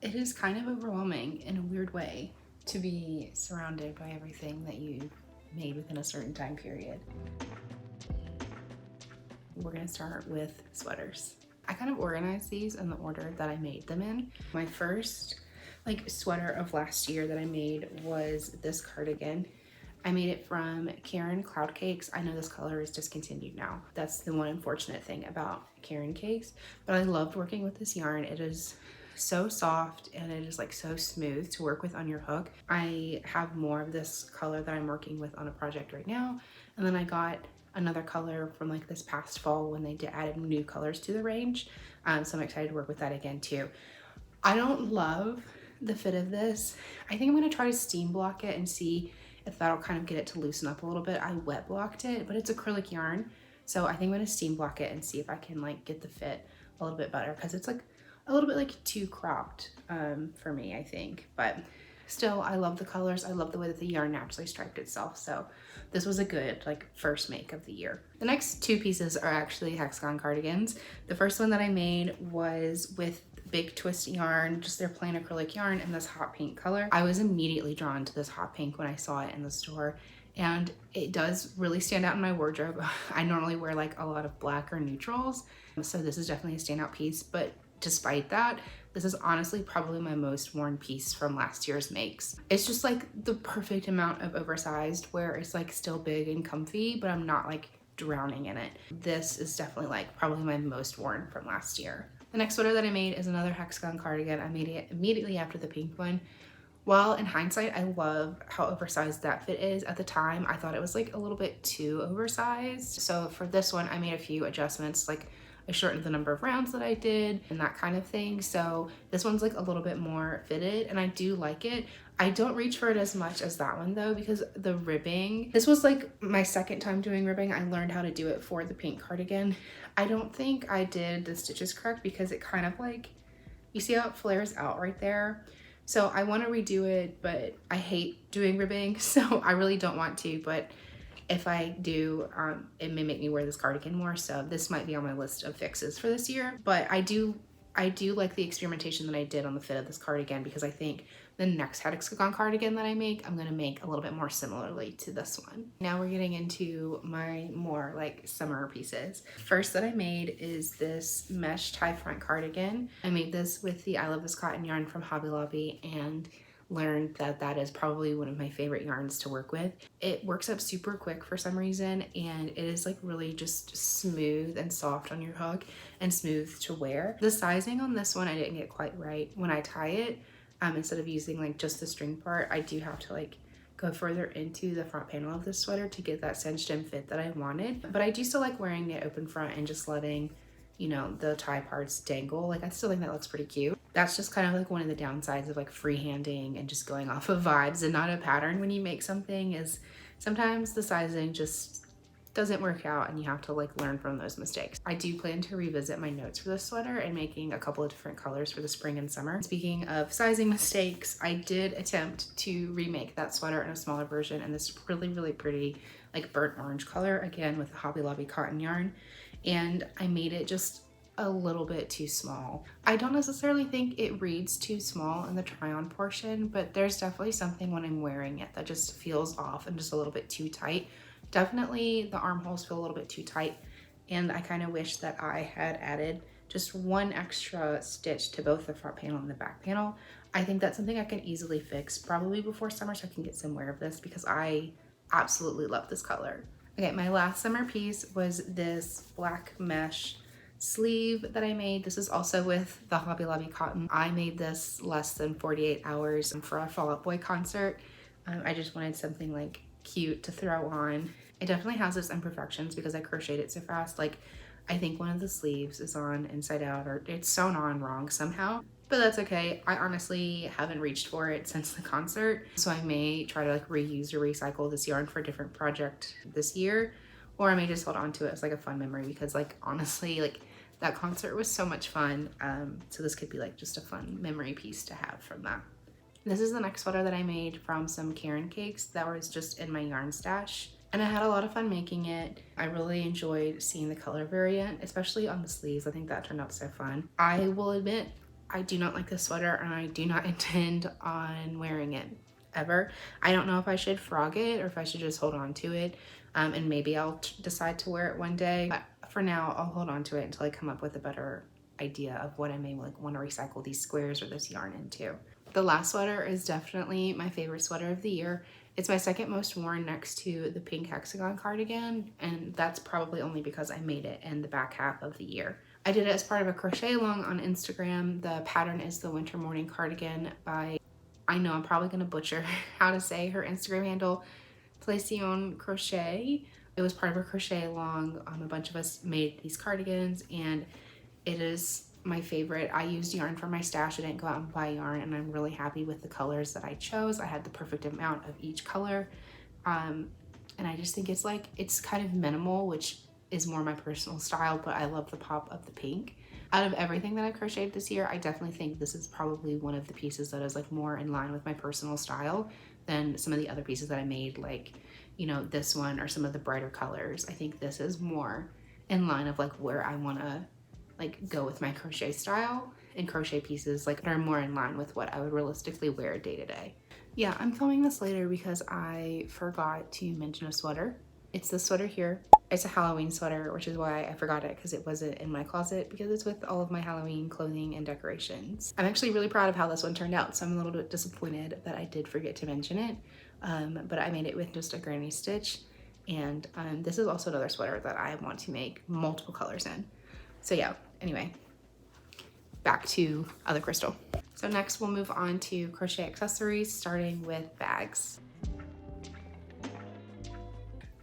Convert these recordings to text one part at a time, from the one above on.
It is kind of overwhelming in a weird way to be surrounded by everything that you made within a certain time period. We're gonna start with sweaters. I kind of organized these in the order that I made them in. My first sweater of last year that I made was this cardigan. I made it from Karen Cloud Cakes. I know this color is discontinued now. That's the one unfortunate thing about Karen Cakes, but I loved working with this yarn. It is so soft and it is like so smooth to work with on your hook. I have more of this color that I'm working with on a project right now, and then I got another color from like this past fall when they added new colors to the range, so I'm excited to work with that again too. I don't love the fit of this. I think I'm gonna try to steam block it and see if that'll kind of get it to loosen up a little bit. I wet blocked it, but it's acrylic yarn, so I think I'm gonna steam block it and see if I can like get the fit a little bit better, because it's like a little bit like too cropped for me, I think. But still, I love the colors. I love the way that the yarn naturally striped itself, so this was a good like first make of the year. The next two pieces are actually hexagon cardigans. The first one that I made was with big twist yarn, just their plain acrylic yarn in this hot pink color. I was immediately drawn to this hot pink when I saw it in the store, and it does really stand out in my wardrobe. I normally wear like a lot of black or neutrals, so this is definitely a standout piece, but despite that, this is honestly probably my most worn piece from last year's makes. It's just like the perfect amount of oversized where it's like still big and comfy, but I'm not like drowning in it. This is definitely like probably my most worn from last year. The next sweater that I made is another hexagon cardigan. I made it immediately after the pink one. While in hindsight, I love how oversized that fit is. At the time, I thought it was like a little bit too oversized. So for this one, I made a few adjustments, like I shortened the number of rounds that I did and that kind of thing. So this one's like a little bit more fitted and I do like it. I don't reach for it as much as that one though, because the ribbing, this was like my second time doing ribbing. I learned how to do it for the pink cardigan. I don't think I did the stitches correct because it kind of like, you see how it flares out right there? So I want to redo it, but I hate doing ribbing, so I really don't want to, but if I do, it may make me wear this cardigan more, so this might be on my list of fixes for this year. But I do like the experimentation that I did on the fit of this cardigan, because I think the next hexagon cardigan that I make, I'm gonna make a little bit more similarly to this one. Now we're getting into my more like summer pieces. First that I made is this mesh tie front cardigan. I made this with the I Love This Cotton yarn from Hobby Lobby and learned that that is probably one of my favorite yarns to work with. It works up super quick for some reason, and it is like really just smooth and soft on your hook and smooth to wear. The sizing on this one I didn't get quite right. When I tie it, instead of using like just the string part, I do have to like go further into the front panel of this sweater to get that cinched in fit that I wanted. But I do still like wearing it open front and just letting, you know, the tie parts dangle. Like I still think that looks pretty cute. That's just kind of like one of the downsides of like freehanding and just going off of vibes and not a pattern when you make something, is sometimes the sizing just doesn't work out and you have to like learn from those mistakes. I do plan to revisit my notes for this sweater and making a couple of different colors for the spring and summer. Speaking of sizing mistakes, I did attempt to remake that sweater in a smaller version in this really, really pretty like burnt orange color, again with the Hobby Lobby cotton yarn, and I made it just a little bit too small. I don't necessarily think it reads too small in the try-on portion, but there's definitely something when I'm wearing it that just feels off and just a little bit too tight. Definitely the armholes feel a little bit too tight, and I kind of wish that I had added just one extra stitch to both the front panel and the back panel. I think that's something I can easily fix probably before summer, so I can get some wear of this because I absolutely love this color. Okay, my last summer piece was this black mesh sleeve that I made. This is also with the Hobby Lobby cotton. I made this less than 48 hours for a Fall Out Boy concert. I just wanted something like cute to throw on. It definitely has its imperfections because I crocheted it so fast. Like I think one of the sleeves is on inside out, or it's sewn on wrong somehow, but that's okay. I honestly haven't reached for it since the concert, so I may try to like reuse or recycle this yarn for a different project this year, or I may just hold on to it as like a fun memory, because like honestly, like that concert was so much fun. So this could be like just a fun memory piece to have from that. This is the next sweater that I made from some Karen cakes that was just in my yarn stash, and I had a lot of fun making it. I really enjoyed seeing the color variant, especially on the sleeves. I think that turned out so fun. I will admit, I do not like this sweater and I do not intend on wearing it ever. I don't know if I should frog it or if I should just hold on to it, and maybe I'll decide to wear it one day. But for now, I'll hold on to it until I come up with a better idea of what I may like want to recycle these squares or this yarn into. The last sweater is definitely my favorite sweater of the year. It's my second most worn next to the pink hexagon cardigan, and that's probably only because I made it in the back half of the year. I did it as part of a crochet along on Instagram. The pattern is the Winter Morning Cardigan by, I know I'm probably going to butcher how to say her Instagram handle, I Crocheted. It was part of a crochet along. A bunch of us made these cardigans, and it is my favorite. I used yarn from my stash. I didn't go out and buy yarn, and I'm really happy with the colors that I chose. I had the perfect amount of each color, and I just think it's like, it's kind of minimal, which is more my personal style, but I love the pop of the pink. Out of everything that I've crocheted this year, I definitely think this is probably one of the pieces that is like more in line with my personal style than some of the other pieces that I made, like, you know, this one or some of the brighter colors. I think this is more in line of like where I want to like go with my crochet style, and crochet pieces like are more in line with what I would realistically wear day to day. Yeah, I'm filming this later because I forgot to mention a sweater. It's this sweater here. It's a Halloween sweater, which is why I forgot it, because it wasn't in my closet, because it's with all of my Halloween clothing and decorations. I'm actually really proud of how this one turned out, so I'm a little bit disappointed that I did forget to mention it, but I made it with just a granny stitch, and this is also another sweater that I want to make multiple colors in. So yeah, anyway, back to other crystal. So next we'll move on to crochet accessories, starting with bags.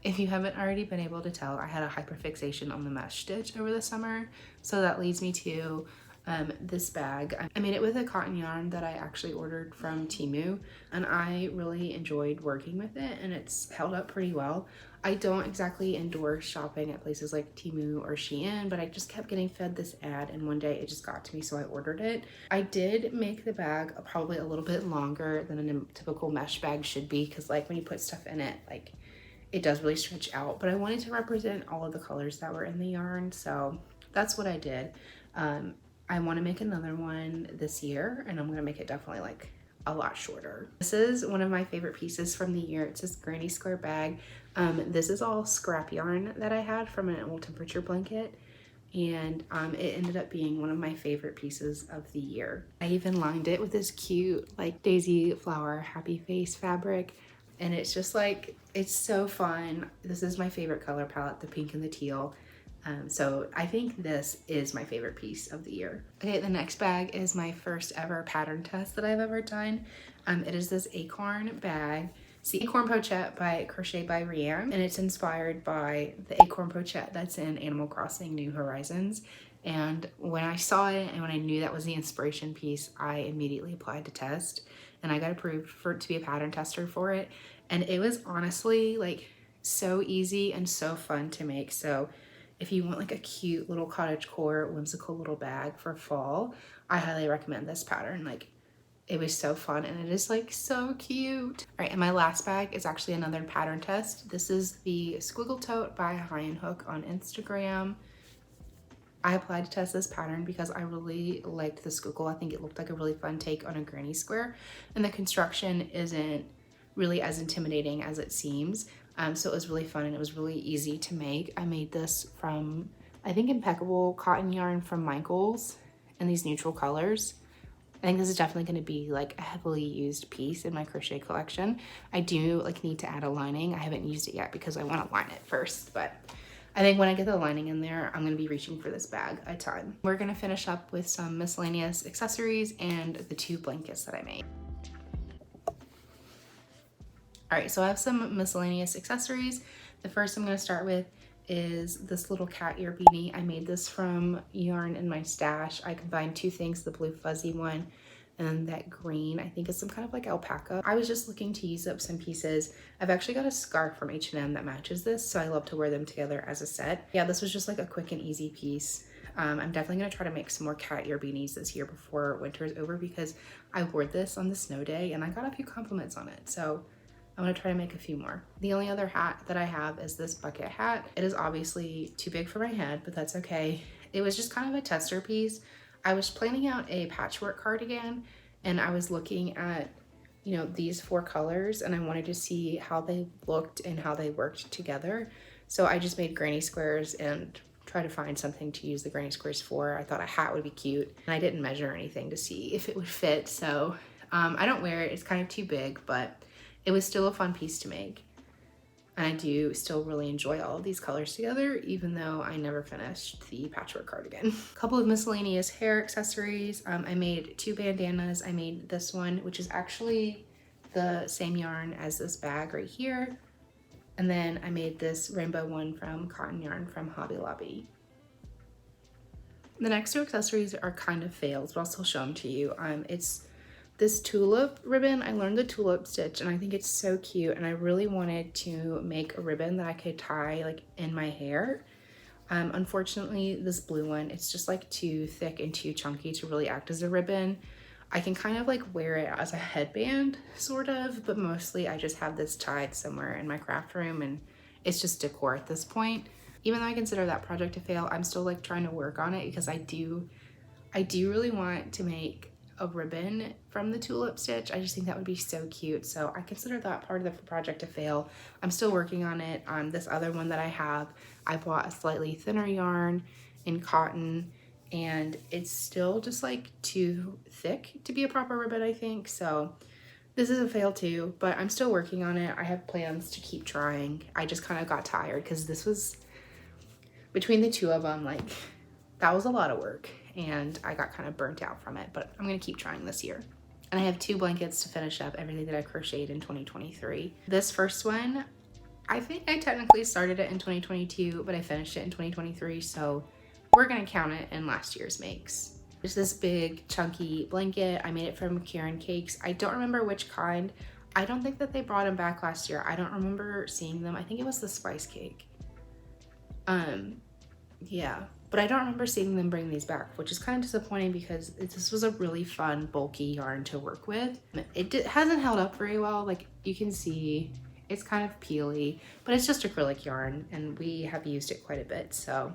If you haven't already been able to tell, I had a hyperfixation on the mesh stitch over the summer. So that leads me to this bag. I made it with a cotton yarn that I actually ordered from Temu, and I really enjoyed working with it, and it's held up pretty well. I don't exactly endorse shopping at places like Temu or Shein, but I just kept getting fed this ad, and one day it just got to me, so I ordered it. I did make the bag probably a little bit longer than a typical mesh bag should be, because like when you put stuff in it, like it does really stretch out, but I wanted to represent all of the colors that were in the yarn, so that's what I did. I want to make another one this year, and I'm going to make it definitely like a lot shorter. This is one of my favorite pieces from the year. It's this granny square bag. This is all scrap yarn that I had from an old temperature blanket, and it ended up being one of my favorite pieces of the year. I even lined it with this cute like daisy flower happy face fabric, and it's just like, it's so fun. This is my favorite color palette, the pink and the teal. So I think this is my favorite piece of the year. Okay, the next bag is my first ever pattern test that I've ever done. It is this Acorn bag. It's the Acorn Pochette by Crochetbyreanne, and it's inspired by the Acorn Pochette that's in Animal Crossing New Horizons. And when I saw it and when I knew that was the inspiration piece, I immediately applied to test, and I got approved to be a pattern tester for it. And it was honestly like so easy and so fun to make. So if you want like a cute little cottagecore whimsical little bag for fall, I highly recommend this pattern. Like, it was so fun, and it is like so cute. All right, and my last bag is actually another pattern test. This is the Squiggle Tote by hy.and.hook on Instagram. I applied to test this pattern because I really liked the squiggle. I think it looked like a really fun take on a granny square, and the construction isn't really as intimidating as it seems. So it was really fun, and it was really easy to make. I made this from, I think, impeccable cotton yarn from Michaels in these neutral colors. I think this is definitely going to be like a heavily used piece in my crochet collection. I do like need to add a lining. I haven't used it yet because I want to line it first, but I think when I get the lining in there, I'm going to be reaching for this bag a ton. We're going to finish up with some miscellaneous accessories and the 2 blankets that I made. All right, so I have some miscellaneous accessories. The first I'm going to start with is this little cat ear beanie. I made this from yarn in my stash. I combined 2 things, the blue fuzzy one and that green. I think it's some kind of like alpaca. I was just looking to use up some pieces. I've actually got a scarf from H&M that matches this, so I love to wear them together as a set. Yeah, this was just like a quick and easy piece. I'm definitely going to try to make some more cat ear beanies this year before winter is over, because I wore this on the snow day and I got a few compliments on it. So I'm gonna try to make a few more. The only other hat that I have is this bucket hat. It is obviously too big for my head, but that's okay. It was just kind of a tester piece. I was planning out a patchwork cardigan, and I was looking at, you know, these 4 colors, and I wanted to see how they looked and how they worked together. So I just made granny squares and tried to find something to use the granny squares for. I thought a hat would be cute, and I didn't measure anything to see if it would fit. So I don't wear it, it's kind of too big, but it was still a fun piece to make. And I do still really enjoy all of these colors together, even though I never finished the patchwork cardigan. A couple of miscellaneous hair accessories. I made 2 bandanas. I made this one, which is actually the same yarn as this bag right here. And then I made this rainbow one from cotton yarn from Hobby Lobby. The next 2 accessories are kind of fails, but I'll still show them to you. It's this tulip ribbon. I learned the tulip stitch and I think it's so cute, and I really wanted to make a ribbon that I could tie like in my hair. Unfortunately, this blue one, it's just like too thick and too chunky to really act as a ribbon. I can kind of like wear it as a headband sort of, but mostly I just have this tied somewhere in my craft room and it's just decor at this point. Even though I consider that project a fail, I'm still like trying to work on it because I do really want to make a ribbon from the tulip stitch. I just think that would be so cute. So I consider that part of the project a fail. I'm still working on it. This other one that I have, I bought a slightly thinner yarn in cotton, and it's still just like too thick to be a proper ribbon, I think. So this is a fail too, but I'm still working on it. I have plans to keep trying. I just kind of got tired because this was, between the 2 of them, like that was a lot of work, and I got kind of burnt out from it, but I'm gonna keep trying this year. And I have 2 blankets to finish up everything that I crocheted in 2023. This first one, I think I technically started it in 2022, but I finished it in 2023, so we're gonna count it in last year's makes. It's this big chunky blanket. I made it from Karen Cakes. I don't remember which kind. I don't think that they brought them back last year. I don't remember seeing them. I think it was the spice cake. Yeah. But I don't remember seeing them bring these back, which is kind of disappointing because this was a really fun, bulky yarn to work with. It hasn't held up very well. Like you can see, it's kind of peely, but it's just acrylic yarn and we have used it quite a bit. So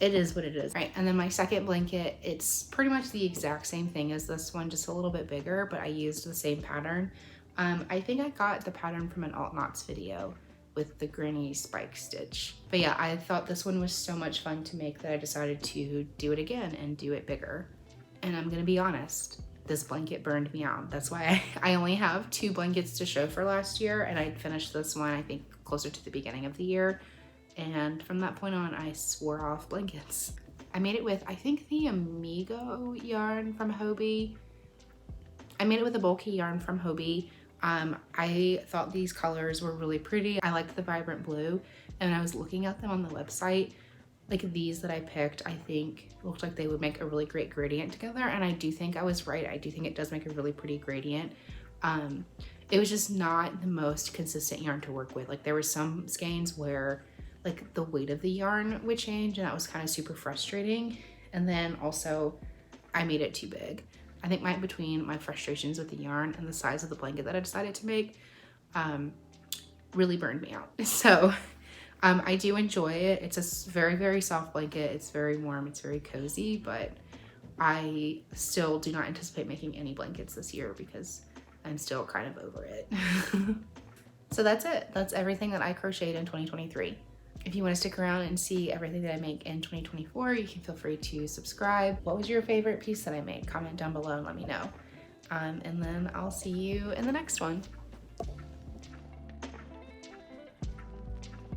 it is what it is. Right, and then my second blanket, it's pretty much the exact same thing as this one, just a little bit bigger, but I used the same pattern. I think I got the pattern from an Alt Knots video with the granny spike stitch. But yeah, I thought this one was so much fun to make that I decided to do it again and do it bigger. And I'm gonna be honest, this blanket burned me out. That's why I only have 2 blankets to show for last year, and I finished this one, I think, closer to the beginning of the year. And from that point on, I swore off blankets. I made it with, I think, the Amigo yarn from Hobie. I made it with a bulky yarn from Hobie. I thought these colors were really pretty. I liked the vibrant blue, and when I was looking at them on the website, like these that I picked, I think looked like they would make a really great gradient together, and I do think I was right. I do think it does make a really pretty gradient. It was just not the most consistent yarn to work with. Like there were some skeins where like the weight of the yarn would change, and that was kind of super frustrating. And then also I made it too big. I think between my frustrations with the yarn and the size of the blanket that I decided to make really burned me out. So I do enjoy it. It's a very, very soft blanket. It's very warm. It's very cozy, but I still do not anticipate making any blankets this year because I'm still kind of over it. So that's it. That's everything that I crocheted in 2023. If you want to stick around and see everything that I make in 2024, you can feel free to subscribe. What was your favorite piece that I made? Comment down below and let me know. And then I'll see you in the next one.